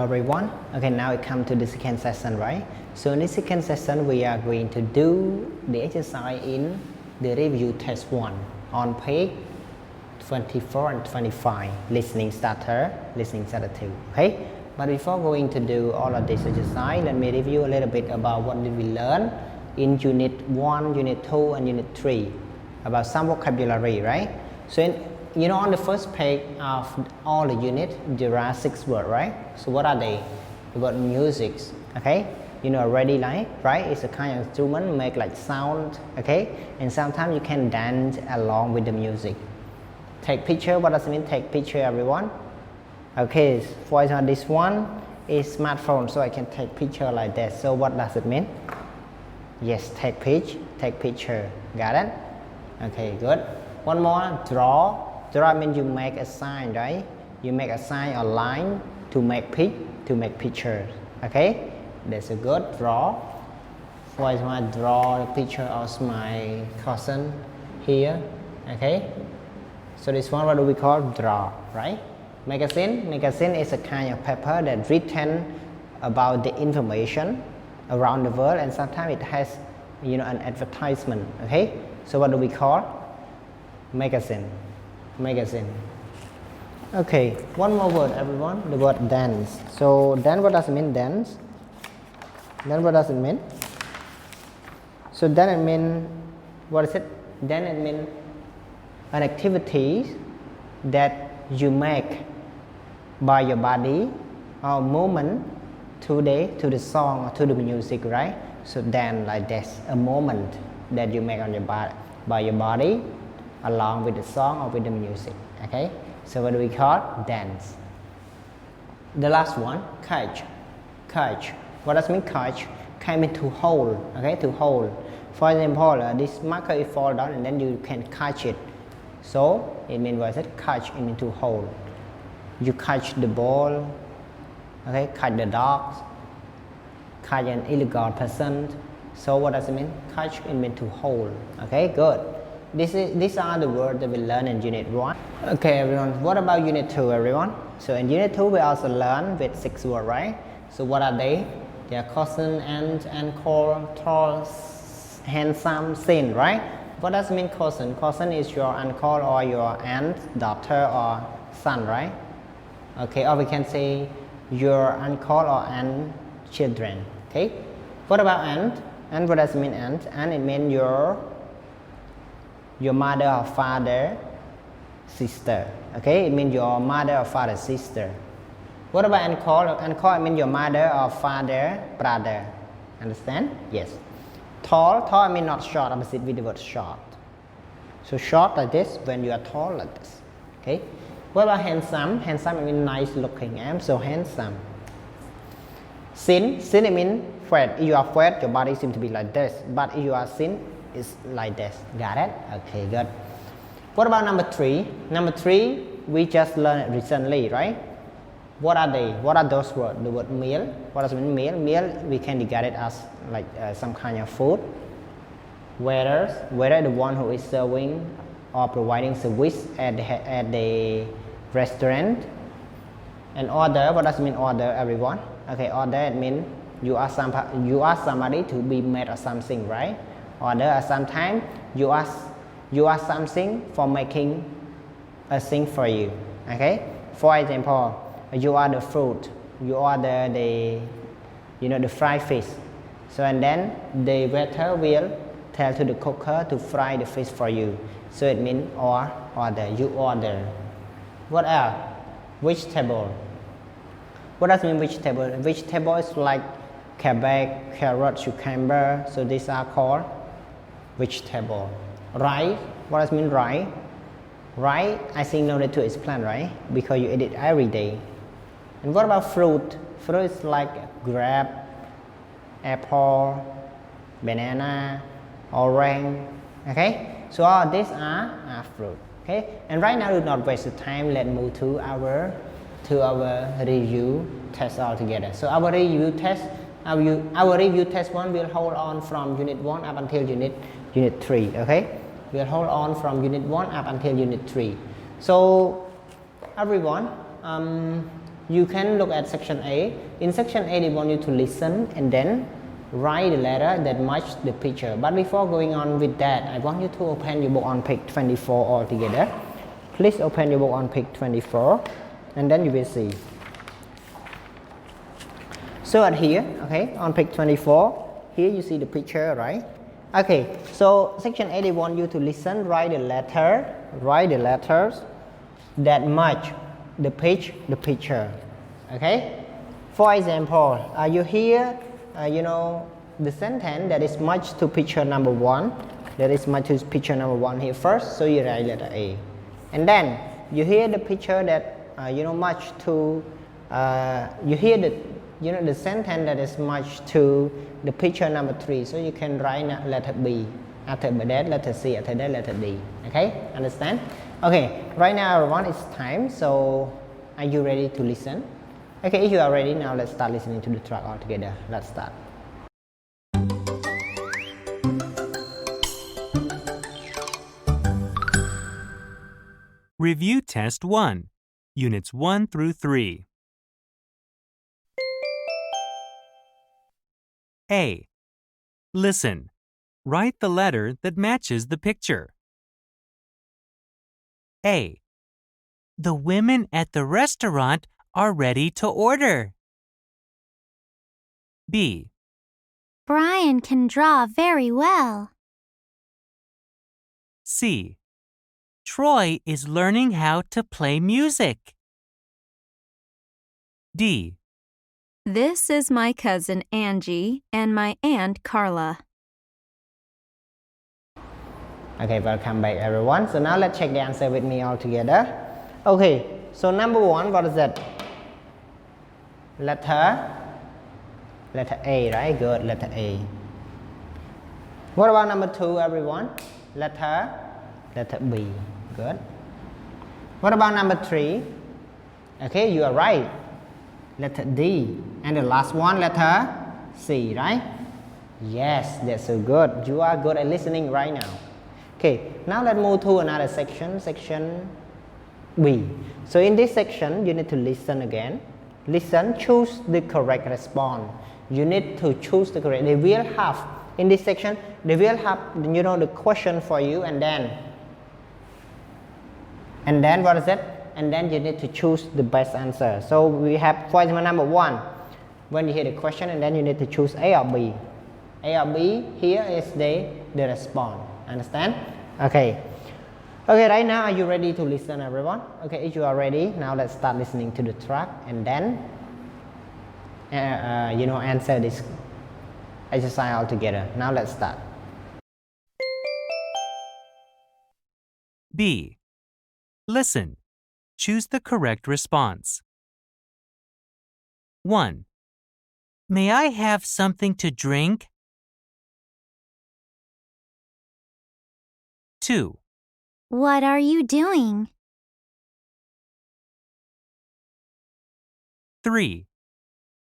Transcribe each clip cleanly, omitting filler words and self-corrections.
everyone. Okay, now it comes to the second session, right? So in this second session, we are going to do the exercise in the review test 1 on page 24 and 25, listening starter 2. Okay, but before going to do all of this exercise, let me review a little bit about what did we learn in Unit 1, Unit 2, and Unit 3 about some vocabulary, right? So on the first page of all the units, there are 6 words, right? So what are they? The word music, okay? Already, like, right? It's a kind of instrument, make like sound, okay? And sometimes you can dance along with the music. Take picture, what does it mean, take picture, everyone? Okay, for example, this one is smartphone, so I can take picture like that. So what does it mean? Yes, take picture, got it? Okay, good. One more, draw. Draw means you make a sign, right? You make a sign or line to make pictures. Okay, that's a good draw. For example, draw the picture of my cousin here. Okay, so this one, what do we call draw, right? Magazine is a kind of paper that written about the information around the world, and sometimes it has an advertisement. Okay, so what do we call magazine? Okay, one more word, everyone, the word dance. So then what does it mean, dance? Then what does it mean? So then it means, what is it? Then it means an activity that you make by your body or movement to the song or to the music, right? So then like this, a movement that you make on your body, by your body along with the song or with the music. Okay, so what do we call dance? The last one, catch. What does it mean, catch? Catch means to hold. Okay, to hold. For example, this marker is fall down and then you can catch it. So it means what is it? Catch, it means to hold. You catch the ball. Okay, catch the dogs. Catch an illegal person. So what does it mean? Catch, it means to hold. Okay, good. These are the words that we learn in Unit 1. Okay, everyone, what about Unit 2, everyone? So in Unit 2, we also learn with 6 words, right? So what are they? They are cousin, aunt, uncle, tall, handsome, sin, right? What does it mean, cousin? Cousin is your uncle or your aunt, daughter or son, right? Okay, or we can say your uncle or aunt children, okay? What about aunt? Aunt, what does it mean, aunt? Aunt, it means your mother or father, sister. Okay, it means your mother or father, sister. What about uncle? Uncle, it means your mother or father, brother. Understand? Yes. Tall, I mean not short, opposite with the word short. So short like this, when you are tall like this. Okay. What about handsome? Handsome, it means nice looking. I'm so handsome. Thin, it means fat. If you are fat, your body seems to be like this. But if you are thin, it's like this. Got it? Okay, good. What about number 3? Number 3, we just learned it recently, right? What are they? What are those words? The word meal. What does it mean, meal? Meal, we can regard it as like some kind of food. Waiter the one who is serving or providing service at the restaurant. And order, what does it mean, order, everyone? Okay, order, it means you ask somebody to be made of something, right? Order, sometimes you ask something for making a thing for you. Okay, for example, you order fruit, you order the fried fish. So and then the waiter will tell to the cooker to fry the fish for you. So it means order, you order. What else? Vegetable. What does it mean, vegetable? Vegetable is like cabbage, carrot, cucumber. So these are called vegetable. Rice, what does it mean, rice? Rice, I think no need to explain, right? Because you eat it every day. And what about fruit? Fruit is like grape, apple, banana, orange. Okay, so all these are fruit. Okay, and right now do not waste the time. Let's move to our review test altogether. So our review test 1 will hold on from Unit 1 up until Unit 3. Okay, we'll hold on from Unit 1 up until Unit 3. So everyone, you can look at section A. In section A, they want you to listen and then write the letter that match the picture. But before going on with that, I want you to open your book on page 24 altogether. Please open your book on page 24 and then you will see. So at here, okay, on page 24, here you see the picture, right? Okay, so section A, they want you to listen, write the letters that match the picture, okay? For example, you hear, the sentence that is matched to picture number 1, that is matched to picture number 1 here first, so you write letter A. And then you hear the picture that, match to, you hear the sentence that is matched to the picture number 3, so you can write letter B. After that, letter C, after that, letter D. Okay, understand? Okay, right now everyone, it's time, so are you ready to listen? Okay, if you are ready, now let's start listening to the track all together. Let's start. Review Test 1, Units 1 through 3. A. Listen. Write the letter that matches the picture. A. The women at the restaurant are ready to order. B. Brian can draw very well. C. Troy is learning how to play music. D. This is my cousin Angie and my aunt Carla. Okay, welcome back everyone. So now let's check the answer with me all together. Okay, so number 1, what is that? Letter A, right? Good, letter A. What about number 2, everyone? Letter B. Good. What about number 3? Okay, you are right. Letter D. And the last one, letter C, right? Yes, that's so good. You are good at listening right now. Okay, now let's move to another section, section B. So in this section, you need to listen again. Listen, choose the correct response. You need to choose the correct. They will have, in this section, they will have, the question for you, and then what is it? And then you need to choose the best answer. So we have, for example, number 1. When you hear the question, and then you need to choose A or B. A or B, here is the response. Understand? Okay. Okay, right now, are you ready to listen, everyone? Okay, if you are ready, now let's start listening to the track, and then, answer this exercise all together. Now let's start. B. Listen. Choose the correct response. 1. May I have something to drink? 2. What are you doing? 3.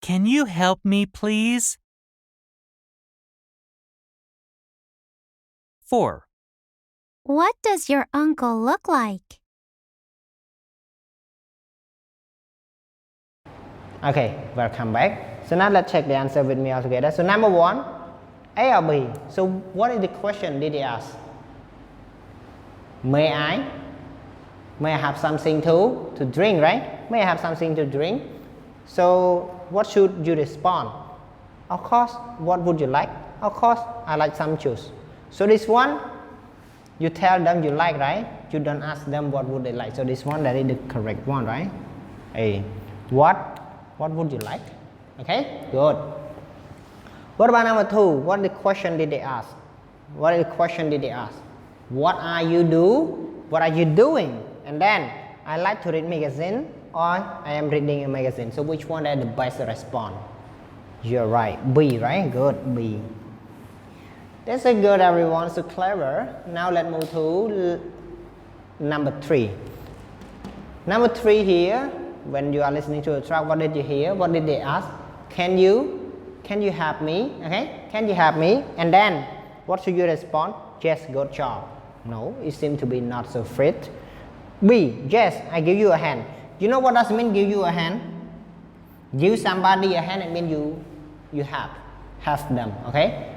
Can you help me, please? 4. What does your uncle look like? Okay, welcome back. So now let's check the answer with me all together. So number 1, A or B. So what is the question did they ask? May I have something to drink, right? May I have something to drink? So what should you respond? Of course, what would you like? Of course, I like some juice. So this one, you tell them you like, right? You don't ask them what would they like. So this one, that is the correct one, right? A. What would you like? Okay, good. What about number 2? What the question did they ask? What is the question did they ask? What are you doing? And then, I like to read magazine, or I am reading a magazine. So which one is the best response? You're right. B, right? Good, B. That's a good, everyone. So clever. Now let's move to number 3. Number 3 here, when you are listening to a track, what did you hear? What did they ask? Can you help me? Okay, can you help me? And then, what should you respond? Yes, good job. No, it seems to be not so fit. B, yes, I give you a hand. You know what does it mean give you a hand? Give somebody a hand, it means you have them. Okay.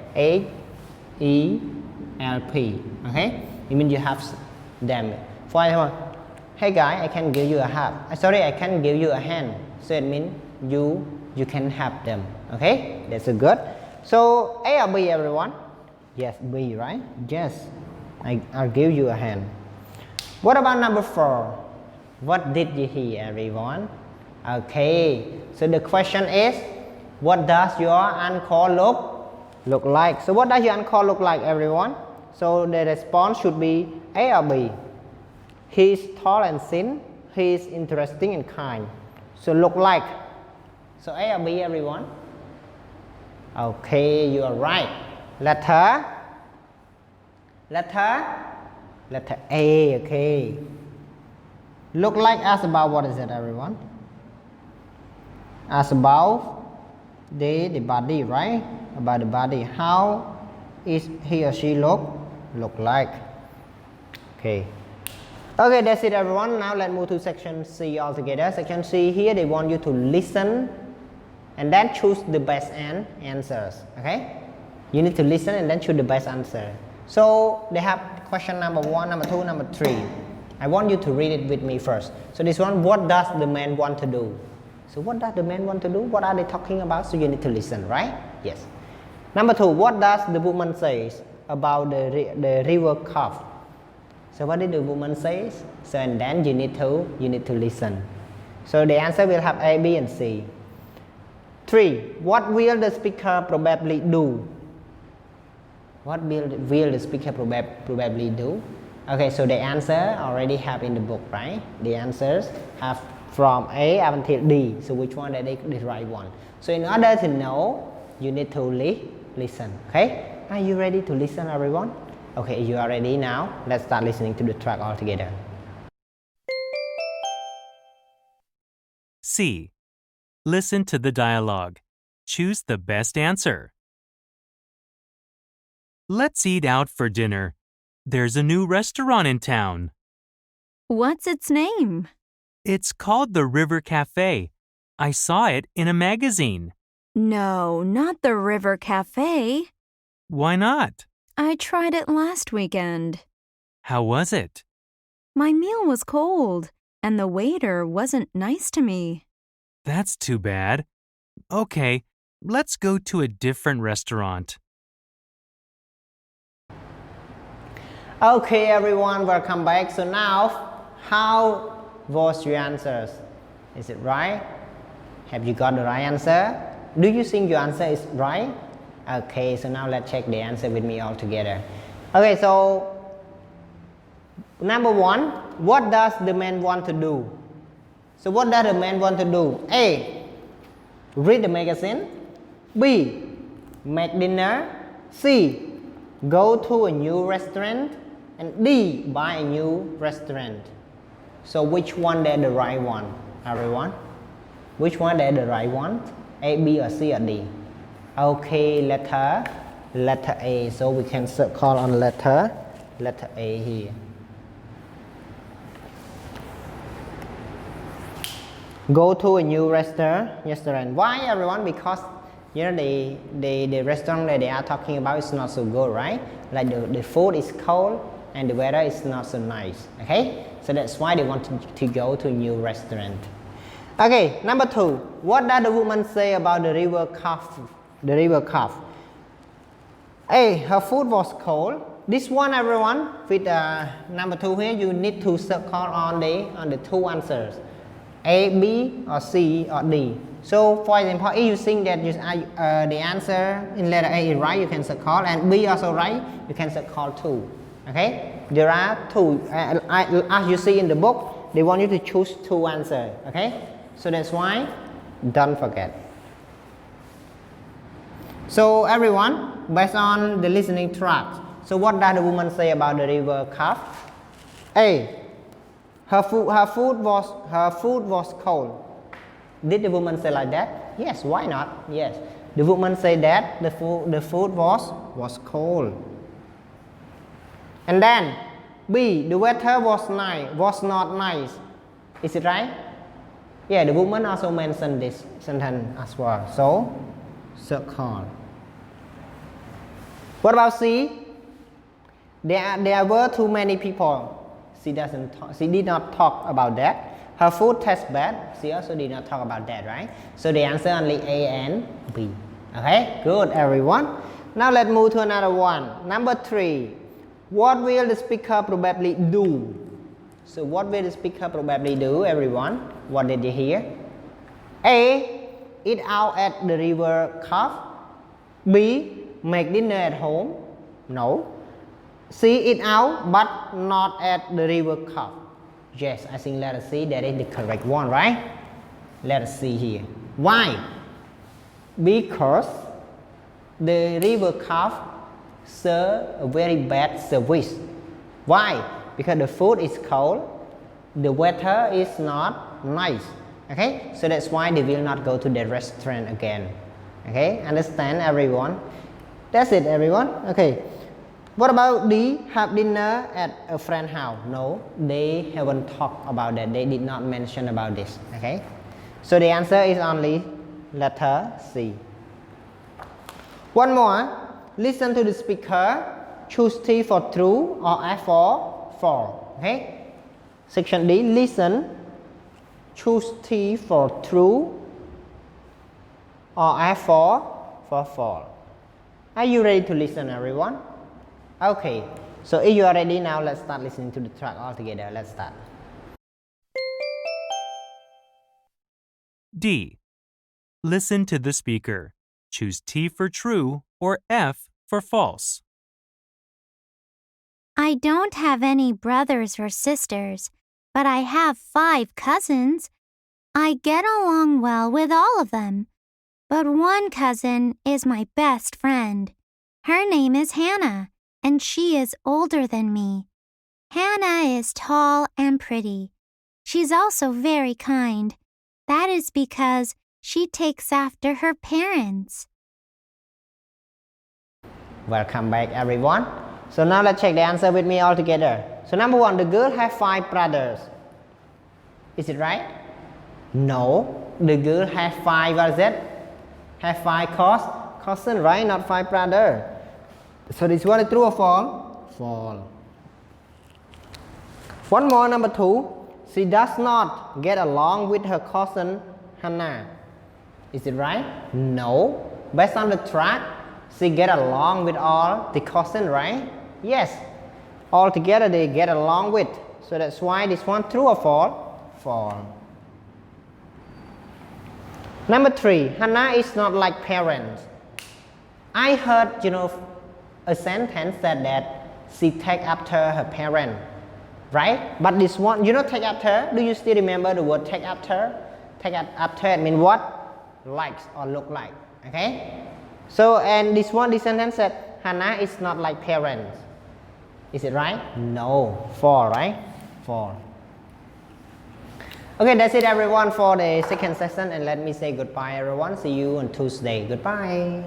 H-E-L-P. Okay. It means you have them. For example, hey guy, I can give you a hand. Sorry, I can give you a hand. So it means you can have them. Okay. That's a good. So A or B, everyone? Yes, B, right? Yes. I'll give you a hand. What about number 4? What did you hear, everyone? Okay, so the question is, what does your uncle look like? So what does your uncle look like, everyone? So the response should be A or B. He is tall and thin. He is interesting and kind. So look like. So A or B, everyone? Okay, you are right. Letter A. Okay. Look like as about what is it, everyone? As about the body, right? About the body. How is he or she look like? Okay. Okay, that's it, everyone. Now let's move to section C altogether. Section C, here they want you to listen and then choose the best answers. Okay? You need to listen and then choose the best answer. So they have question number 1, number 2, number 3. I want you to read it with me first. So this one, what does the man want to do? So what does the man want to do? What are they talking about? So you need to listen, right? Yes. Number 2, what does the woman say about the river calf? So what did the woman say? So and then you need to listen. So the answer will have A, B, and C. 3, what will the speaker probably do? What will the speaker probably do? Okay, so the answer already have in the book, right? The answers have from A up until D. So which one is the right one? So in order to know, you need to listen. Okay? Are you ready to listen, everyone? Okay, you are ready now. Let's start listening to the track all together. C. Listen to the dialogue. Choose the best answer. Let's eat out for dinner. There's a new restaurant in town. What's its name? It's called the River Cafe. I saw it in a magazine. No, not the River Cafe. Why not? I tried it last weekend. How was it? My meal was cold, and the waiter wasn't nice to me. That's too bad. Okay, let's go to a different restaurant. Okay, everyone, welcome back. So now, how was your answers? Is it right? Have you got the right answer? Do you think your answer is right? Okay, so now let's check the answer with me all together. Okay, so number 1, what does the man want to do? So what does the man want to do? A, read the magazine. B, make dinner. C, go to a new restaurant. And D, buy a new restaurant. So which one is the right one, everyone? Which one is the right one? A, B, or C, or D? Okay, letter A. So we can call on letter A here. Go to a new restaurant. Why, everyone? Because you know the restaurant that they are talking about is not so good, right? Like the food is cold and the weather is not so nice. Okay, so that's why they want to go to a new restaurant. Okay, number 2, what does the woman say about the river calf? The river calf. A, her food was cold. This one, everyone, with number 2 here, you need to circle on the 2 answers, A, B, or C, or D. So for example, if you think that the answer in letter A is right, you can circle, and B also right, you can circle too. Okay, there are 2. As you see in the book, they want you to choose 2 answers. Okay, so that's why don't forget. So everyone, based on the listening track, so what does the woman say about the river calf? A, her food was cold. Did the woman say like that? Yes, why not? Yes, the woman said that the food was cold. And then B, the weather was not nice. Is it right? Yeah, the woman also mentioned this sentence as well. So, circle. What about C? There were too many people. She did not talk about that. Her food tastes bad. She also did not talk about that, right? So the answer only A and B. Okay, good everyone. Now let's move to another one. Number 3. What will the speaker probably do? So what will the speaker probably do, everyone? What did you hear? A. Eat out at the river cove. B. Make dinner at home. No. C. Eat out but not at the river cove. Yes, I think letter C, that is the correct one, right? Letter C here. Why? Because the river cove serve a very bad service. Why? Because the food is cold, the weather is not nice. Okay, so that's why they will not go to the restaurant again. Okay, understand everyone? That's it everyone. Okay, what about D? Have dinner at a friend's house? No, they haven't talked about that. They did not mention about this. Okay, so the answer is only letter C. One more. Listen to the speaker. Choose T for true or F for false. Okay. Section D. Listen. Choose T for true or F for false. Are you ready to listen, everyone? Okay. So if you are ready now, let's start listening to the track all together. Let's start. D. Listen to the speaker. Choose T for true or F for false. I don't have any brothers or sisters, but I have 5 cousins. I get along well with all of them, but one cousin is my best friend. Her name is Hannah, and she is older than me. Hannah is tall and pretty. She's also very kind. That is because she takes after her parents. Welcome back, everyone. So now let's check the answer with me all together. So number 1, the girl has 5 brothers. Is it right? No, the girl has 5, what is it? Has 5 cousins, right? Not 5 brothers. So this one is true or false? False. One more, number 2. She does not get along with her cousin Hannah. Is it right? No. Based on the track, she get along with all the cousins, right? Yes. All together they get along with. So that's why this one true or false? False. Number 3. Hannah is not like parents. I heard, a sentence that she take after her parent, right? But this one, take after. Do you still remember the word take after? Take after means what? Likes or look like. Okay? So, and this sentence said, Hannah is not like parents. Is it right? No. False, right? False. Okay, that's it everyone for the second session, and let me say goodbye everyone. See you on Tuesday. Goodbye.